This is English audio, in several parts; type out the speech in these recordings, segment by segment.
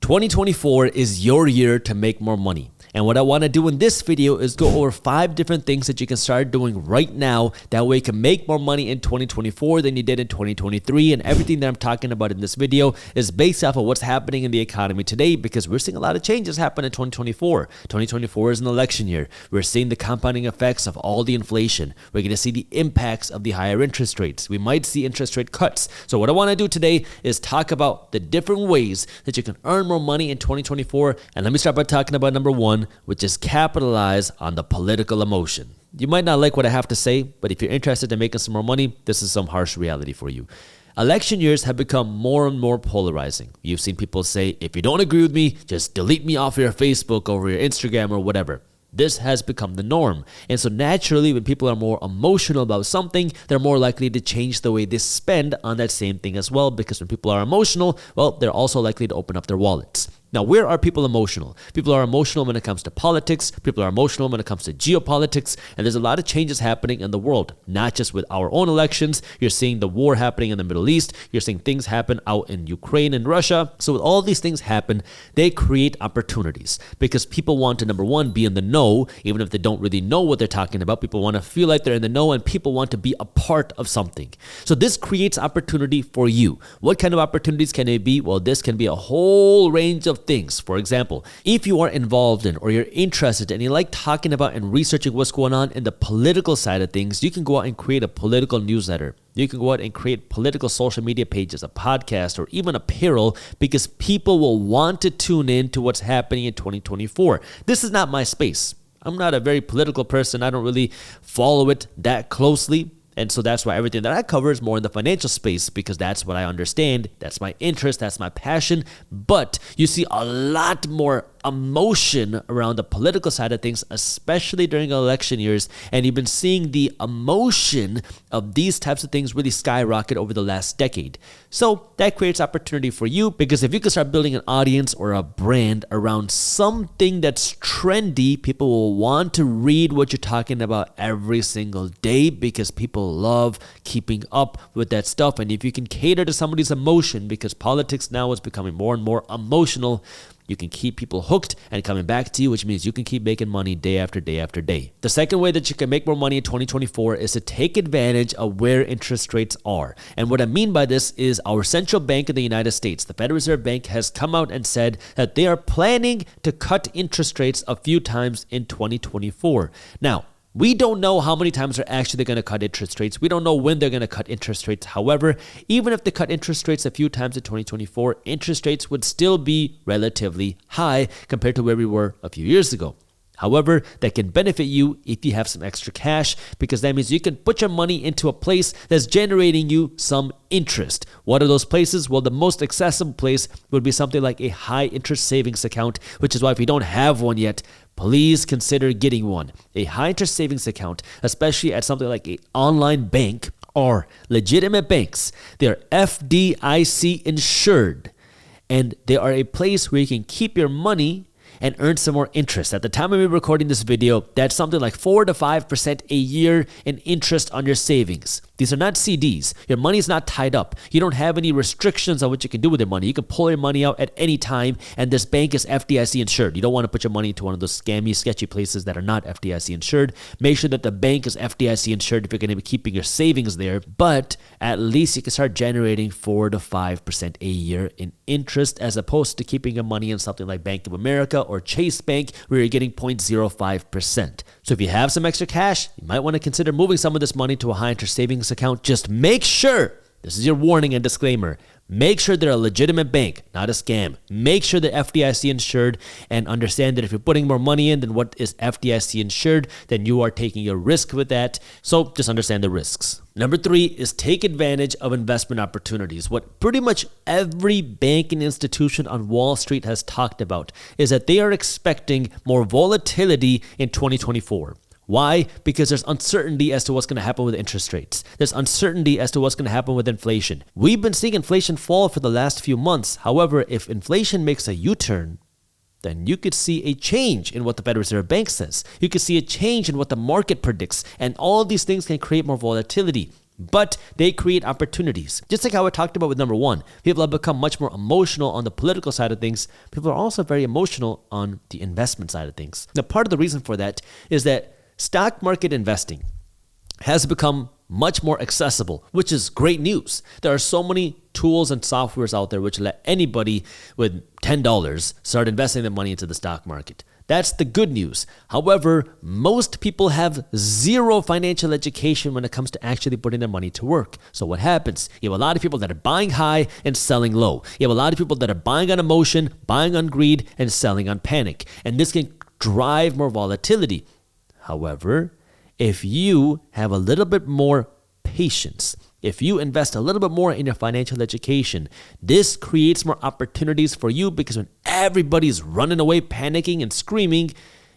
2024 is your year to make more money. And what I want to do in this video is go over 5 different things that you can start doing right now. That way you can make more money in 2024 than you did in 2023. And everything that I'm talking about in this video is based off of what's happening in the economy today, because we're seeing a lot of changes happen in 2024. 2024 is an election year. We're seeing the compounding effects of all the inflation. We're going to see the impacts of the higher interest rates. We might see interest rate cuts. So what I want to do today is talk about the different ways that you can earn more money in 2024. And let me start by talking about number 1, which is capitalize on the political emotion. You might not like what I have to say, but if you're interested in making some more money, this is some harsh reality for you. Election years have become more and more polarizing. You've seen people say, if you don't agree with me, just delete me off your Facebook or your Instagram or whatever. This has become the norm. And so naturally, when people are more emotional about something, they're more likely to change the way they spend on that same thing as well. Because when people are emotional, well, they're also likely to open up their wallets. Now, where are people emotional? People are emotional when it comes to politics. People are emotional when it comes to geopolitics. And there's a lot of changes happening in the world, not just with our own elections. You're seeing the war happening in the Middle East. You're seeing things happen out in Ukraine and Russia. So with all these things happen, they create opportunities because people want to, number 1, be in the know, even if they don't really know what they're talking about. People want to feel like they're in the know, and people want to be a part of something. So this creates opportunity for you. What kind of opportunities can it be? Well, this can be a whole range of things. For example, if you are involved in or you're interested and you like talking about and researching what's going on in the political side of things, you can go out and create a political newsletter. You can go out and create political social media pages, a podcast, or even apparel, because people will want to tune in to what's happening in 2024. This is not my space. I'm not a very political person. I don't really follow it that closely. And so that's why everything that I cover is more in the financial space, because that's what I understand. That's my interest. That's my passion. But you see a lot more emotion around the political side of things, especially during election years. And you've been seeing the emotion of these types of things really skyrocket over the last decade. So that creates opportunity for you, because if you can start building an audience or a brand around something that's trendy, people will want to read what you're talking about every single day, because people love keeping up with that stuff. And if you can cater to somebody's emotion, because politics now is becoming more and more emotional, you can keep people hooked and coming back to you, which means you can keep making money day after day after day. The second way that you can make more money in 2024 is to take advantage of where interest rates are. And what I mean by this is our central bank in the United States, the Federal Reserve Bank, has come out and said that they are planning to cut interest rates a few times in 2024. Now, we don't know how many times they're actually going to cut interest rates. We don't know when they're going to cut interest rates. However, even if they cut interest rates a few times in 2024, interest rates would still be relatively high compared to where we were a few years ago. However, that can benefit you if you have some extra cash, because that means you can put your money into a place that's generating you some interest. What are those places? Well, the most accessible place would be something like a high interest savings account, which is why if you don't have one yet, please consider getting one. A high interest savings account, especially at something like an online bank or legitimate banks, they're FDIC insured, and they are a place where you can keep your money and earn some more interest. At the time of me recording this video, that's something like 4 to 5% a year in interest on your savings. These are not CDs. Your money is not tied up. You don't have any restrictions on what you can do with your money. You can pull your money out at any time, and this bank is FDIC insured. You don't want to put your money into one of those scammy, sketchy places that are not FDIC insured. Make sure that the bank is FDIC insured if you're going to be keeping your savings there, but at least you can start generating 4 to 5% a year in interest, as opposed to keeping your money in something like Bank of America or Chase Bank, where you're getting 0.05%. So if you have some extra cash, you might want to consider moving some of this money to a high interest savings account. Just make sure, this is your warning and disclaimer, make sure they're a legitimate bank, not a scam. Make sure they're FDIC insured, and understand that if you're putting more money in than what is FDIC insured, then you are taking a risk with that. So just understand the risks. Number 3 is take advantage of investment opportunities. What pretty much every banking institution on Wall Street has talked about is that they are expecting more volatility in 2024. Why? Because there's uncertainty as to what's going to happen with interest rates. There's uncertainty as to what's going to happen with inflation. We've been seeing inflation fall for the last few months. However, if inflation makes a U-turn, then you could see a change in what the Federal Reserve Bank says. You could see a change in what the market predicts. And all of these things can create more volatility. but they create opportunities. Just like how I talked about with number one, people have become much more emotional on the political side of things. People are also very emotional on the investment side of things. Now, part of the reason for that is that stock market investing has become much more accessible, which is great news. There are so many tools and softwares out there which let anybody with $10 start investing their money into the stock market. That's the good news. However, most people have zero financial education when it comes to actually putting their money to work. So what happens? You have a lot of people that are buying high and selling low. You have a lot of people that are buying on emotion, buying on greed, and selling on panic. And this can drive more volatility. However, if you have a little bit more patience, if you invest a little bit more in your financial education, this creates more opportunities for you, because when everybody's running away, panicking and screaming,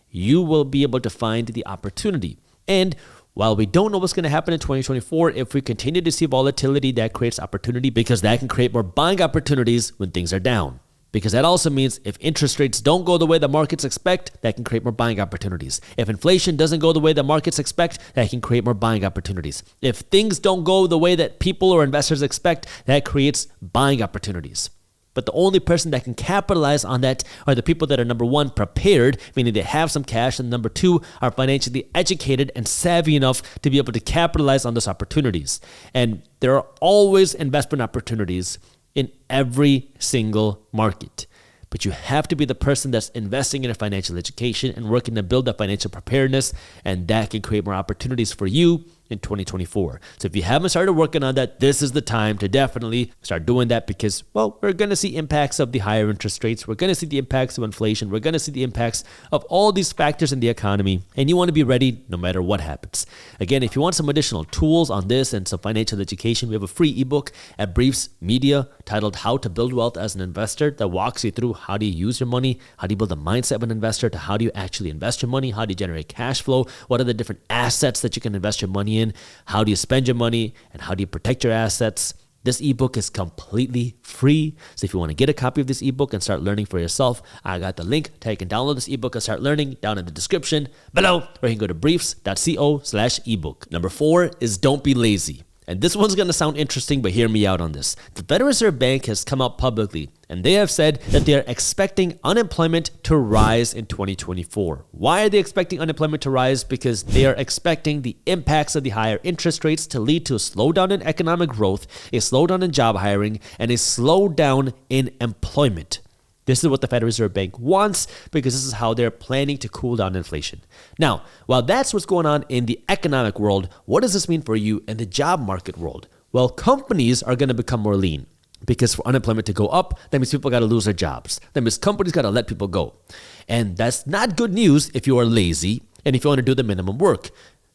you will be able to find the opportunity. And while we don't know what's going to happen in 2024, if we continue to see volatility, that creates opportunity, because that can create more buying opportunities when things are down. Because that also means if interest rates don't go the way the markets expect, that can create more buying opportunities. If inflation doesn't go the way the markets expect, that can create more buying opportunities. If things don't go the way that people or investors expect, that creates buying opportunities. But the only person that can capitalize on that are the people that are, number one, prepared, meaning they have some cash, and number two, are financially educated and savvy enough to be able to capitalize on those opportunities. And there are always investment opportunities in every single market. But you have to be the person that's investing in a financial education and working to build that financial preparedness, and that can create more opportunities for you in 2024. So if you haven't started working on that, this is the time to definitely start doing that, because, well, we're going to see impacts of the higher interest rates. We're going to see the impacts of inflation. We're going to see the impacts of all these factors in the economy, and you want to be ready no matter what happens. Again, if you want some additional tools on this and some financial education, we have a free ebook at Briefs Media titled How to Build Wealth as an Investor, that walks you through how do you use your money, how do you build a mindset of an investor, to how do you actually invest your money, how do you generate cash flow, what are the different assets that you can invest your money in, how do you spend your money, and how do you protect your assets. This ebook is completely free. So if you want to get a copy of this ebook and start learning for yourself, I got the link to how you can download this ebook and start learning down in the description below, or you can go to briefs.co/ebook. Number 4 is don't be lazy. And this one's going to sound interesting, but hear me out on this. The Federal Reserve Bank has come out publicly, and they have said that they are expecting unemployment to rise in 2024. Why are they expecting unemployment to rise? Because they are expecting the impacts of the higher interest rates to lead to a slowdown in economic growth, a slowdown in job hiring, and a slowdown in employment. This is what the Federal Reserve Bank wants, because this is how they're planning to cool down inflation. Now, while that's what's going on in the economic world, what does this mean for you in the job market world? Well, companies are going to become more lean, because for unemployment to go up, that means people got to lose their jobs. That means companies got to let people go. And that's not good news if you are lazy and if you want to do the minimum work.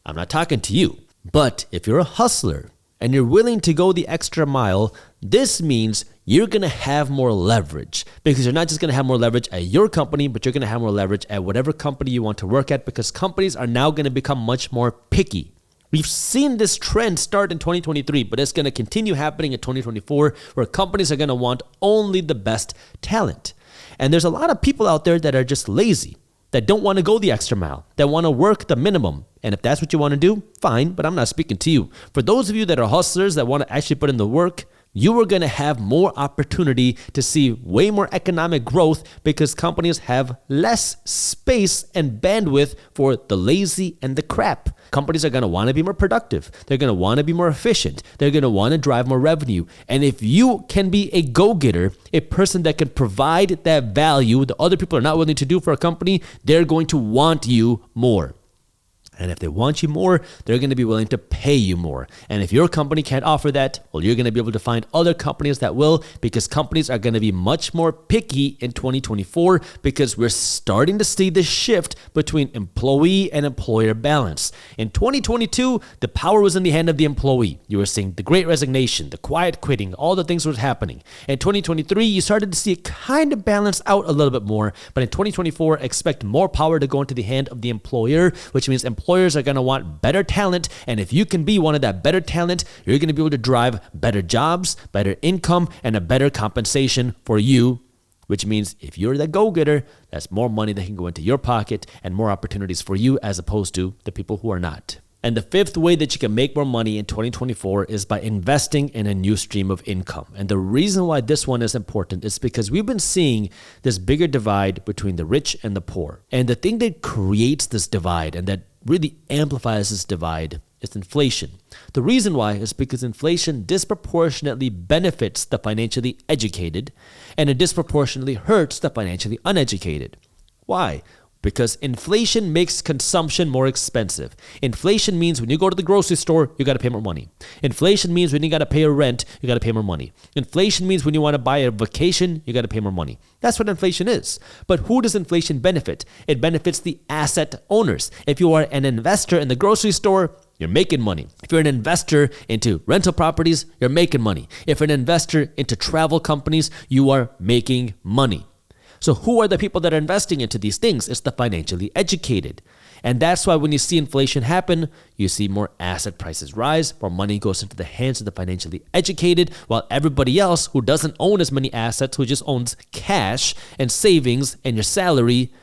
I'm not talking to you. But if you're a hustler and you're willing to go the extra mile, this means you're going to have more leverage, because you're not just going to have more leverage at your company, but you're going to have more leverage at whatever company you want to work at, because companies are now going to become much more picky. We've seen this trend start in 2023, but it's going to continue happening in 2024, where companies are going to want only the best talent. And there's a lot of people out there that are just lazy, that don't want to go the extra mile, that want to work the minimum. And if that's what you want to do, fine, but I'm not speaking to you. For those of you that are hustlers that want to actually put in the work, you are going to have more opportunity to see way more economic growth, because companies have less space and bandwidth for the lazy and the crap. Companies are going to want to be more productive. They're going to want to be more efficient. They're going to want to drive more revenue. And if you can be a go-getter, a person that can provide that value that other people are not willing to do for a company, they're going to want you more. And if they want you more, they're going to be willing to pay you more. And if your company can't offer that, well, you're going to be able to find other companies that will, because companies are going to be much more picky in 2024, because we're starting to see this shift between employee and employer balance. In 2022, the power was in the hand of the employee. You were seeing the great resignation, the quiet quitting, all the things were happening. In 2023, you started to see it kind of balance out a little bit more. But in 2024, expect more power to go into the hand of the employer, which means employers are going to want better talent. And if you can be one of that better talent, you're going to be able to drive better jobs, better income, and a better compensation for you, which means if you're the go-getter, that's more money that can go into your pocket and more opportunities for you, as opposed to the people who are not. And the fifth way that you can make more money in 2024 is by investing in a new stream of income. And the reason why this one is important is because we've been seeing this bigger divide between the rich and the poor. And the thing that creates this divide and that really amplifies this divide is inflation. The reason why is because inflation disproportionately benefits the financially educated and it disproportionately hurts the financially uneducated. Why? Because inflation makes consumption more expensive. Inflation means when you go to the grocery store, you got to pay more money. Inflation means when you got to pay a rent, you got to pay more money. Inflation means when you want to buy a vacation, you got to pay more money. That's what inflation is. But who does inflation benefit? It benefits the asset owners. If you are an investor in the grocery store, you're making money. If you're an investor into rental properties, you're making money. If you're an investor into travel companies, you are making money. So who are the people that are investing into these things? It's the financially educated. And that's why when you see inflation happen, you see more asset prices rise, more money goes into the hands of the financially educated, while everybody else who doesn't own as many assets, who just owns cash and savings and your salary,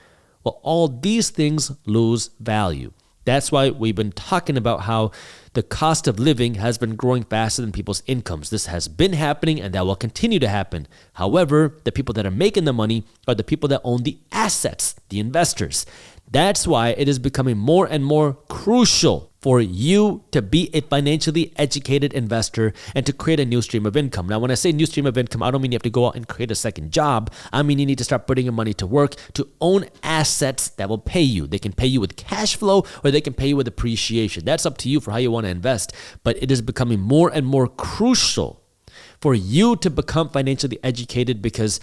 well, all these things lose value. That's why we've been talking about how the cost of living has been growing faster than people's incomes. This has been happening and that will continue to happen. However, the people that are making the money are the people that own the assets, the investors. That's why it is becoming more and more crucial for you to be a financially educated investor and to create a new stream of income. Now, when I say new stream of income, I don't mean you have to go out and create a second job. I mean you need to start putting your money to work to own assets that will pay you. They can pay you with cash flow or they can pay you with appreciation. That's up to you for how you want to invest. But it is becoming more and more crucial for you to become financially educated because,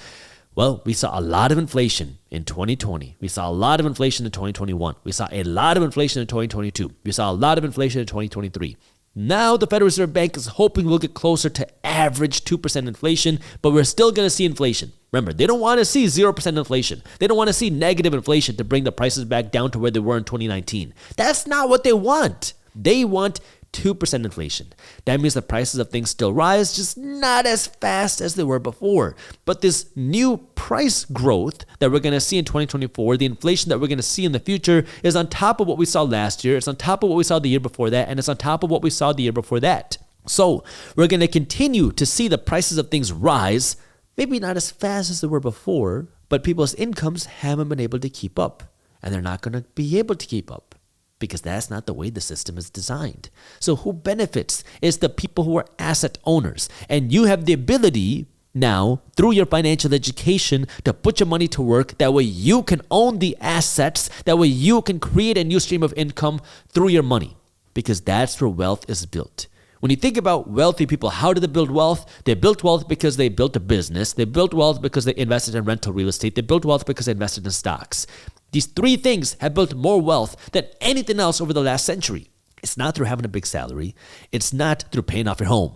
well, we saw a lot of inflation in 2020. We saw a lot of inflation in 2021. We saw a lot of inflation in 2022. We saw a lot of inflation in 2023. Now the Federal Reserve Bank is hoping we'll get closer to average 2% inflation, but we're still going to see inflation. Remember, they don't want to see 0% inflation. They don't want to see negative inflation to bring the prices back down to where they were in 2019. That's not what they want. They want 2% inflation. That means the prices of things still rise, just not as fast as they were before. But this new price growth that we're going to see in 2024, the inflation that we're going to see in the future, is on top of what we saw last year. It's on top of what we saw the year before that, and it's on top of what we saw the year before that. So we're going to continue to see the prices of things rise, maybe not as fast as they were before, but people's incomes haven't been able to keep up, and they're not going to be able to keep up, because that's not the way the system is designed. So who benefits is the people who are asset owners. And you have the ability now, through your financial education, to put your money to work. That way you can own the assets. That way you can create a new stream of income through your money, because that's where wealth is built. When you think about wealthy people, how do they build wealth? They built wealth because they built a business. They built wealth because they invested in rental real estate. They built wealth because they invested in stocks. These three things have built more wealth than anything else over the last century. It's not through having a big salary. It's not through paying off your home.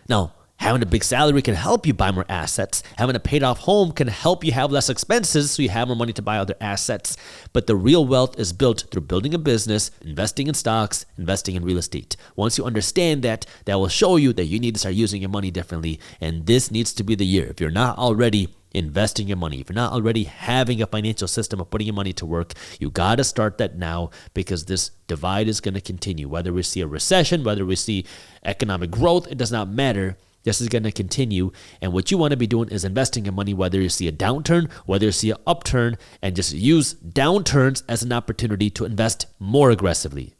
Now, having a big salary can help you buy more assets. Having a paid off home can help you have less expenses so you have more money to buy other assets. But the real wealth is built through building a business, investing in stocks, investing in real estate. Once you understand that, that will show you that you need to start using your money differently. And this needs to be the year. If you're not already investing your money, if you're not already having a financial system of putting your money to work, you got to start that now, because this divide is going to continue. Whether we see a recession, whether we see economic growth, it does not matter. This is going to continue. And what you want to be doing is investing your money, whether you see a downturn, whether you see an upturn, and just use downturns as an opportunity to invest more aggressively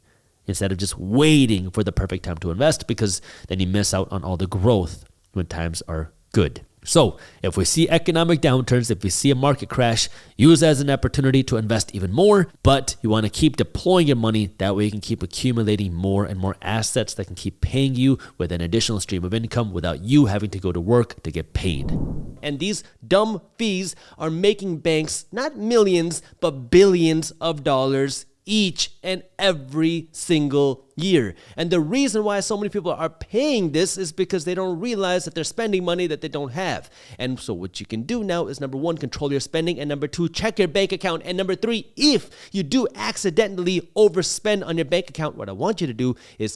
instead of just waiting for the perfect time to invest, because then you miss out on all the growth when times are good. So if we see economic downturns, if we see a market crash, use it as an opportunity to invest even more, but you want to keep deploying your money. That way you can keep accumulating more and more assets that can keep paying you with an additional stream of income without you having to go to work to get paid. And these dumb fees are making banks not millions, but billions of dollars each and every single year. And the reason why so many people are paying this is because they don't realize that they're spending money that they don't have. And so what you can do now is, number one, control your spending, and number two, check your bank account, and number three, if you do accidentally overspend on your bank account, what I want you to do is